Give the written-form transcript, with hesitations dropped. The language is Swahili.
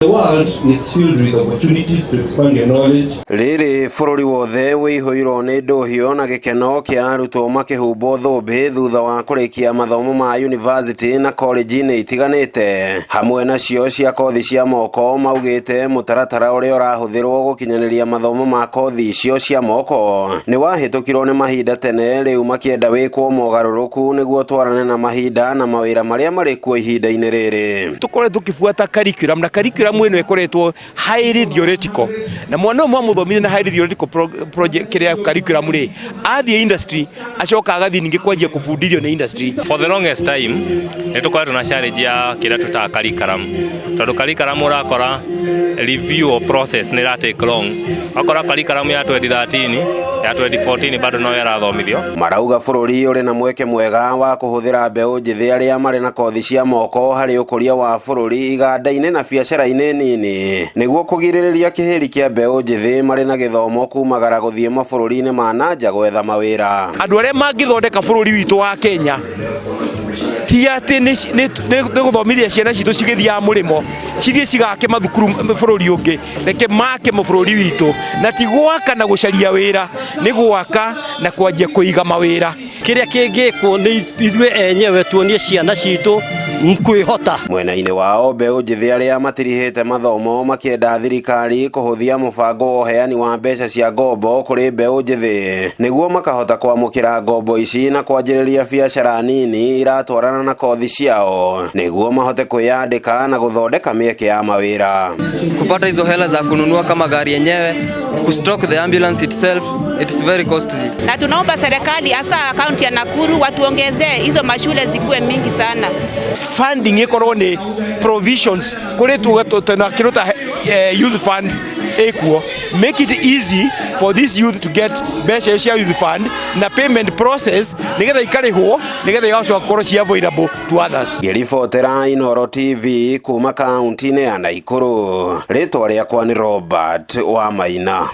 The world is filled with opportunities to expand your knowledge. Riri bururi wothe wihuirwo ni nduhio na gikeno kia arutwo makihumbo thumbi thutha wa kurikia mathomo ma university na college-ini itiganite. Hamwe nacio cia kothi cia moko maugite mutaratara uria urahuthirwo gukinyaniria mathomo ma kothi icio cia moko ni wahitukirwo ni mahinda tene, riu makienda wikwo mogaruruku niguo twarane na mahinda na mawira maria mari kuo ihinda-ini riri. Tukore tukifuata curriculum na curriculum ino ikoretwo highly theoretical na mwana umwe muthomithia na highly theoretical project kiria curriculum ri athie industry acoka agathi ningi kwanjia kubundithio ni industry. For the longest time nitukoretwo na challenge ya kiria tuta curriculum tondu curriculum urakora review process ni take long. Akora curriculum ya 2013 ya 2014 bado no yarathomithio. Marauga bururi uri na mweke mwega wa kuhuthira mbeu njithi aria mari na kothi cia moko hari ukuria wa bururi iganda-ini na biacara-ini nini niguo kugiririria kihiri kia mbeu njithi mari na githomo kumagara guthie mabururi-ini ma nanja gwetha mawira. Andu aria mangithondeka bururi witu wa Kenya ti ati ni guthomithia ciana citu cigithia murimo cithie cigake mathukuru bururi ungi reke make mabururi witu na ti gwaka na gucaria wira ni gwaka na kwanjia kuiga mawira. Kiria kingikwo ni ithue enyewe tuonie ciana citu mkwihota. Mwena-ini wao mbeu njithi aria matirihite mathomo makienda thirikari kuhuthia mubango wa uheani wa mbeca cia ngombo kuri mbeu njithi niguo makahota kwamukira ngombo ici na kwanjiriria biacara nini iratwarana na kothi ciao niguo mahote kwiyandika na guthondeka mieke ya mawira. Kupata hizo hela za kununua kama gari yenyewe, kustock the ambulance itself, it is very costly. Na tunaomba serikali hasa kaunti ya Nakuru watuongezee hizo mashule zikuwe mingi sana. Funding ikorwo ni provisions kuri tuna kirota youth fund ekuo, make it easy for this youth to get better cia youth fund na payment process nigetha ikarihwo nigetha igacoka korwo cia available to others. Ngiribotera Inooro TV kuma kaunti-ini ya Nakuru, ritwa riakwa ni Robert Wamaina.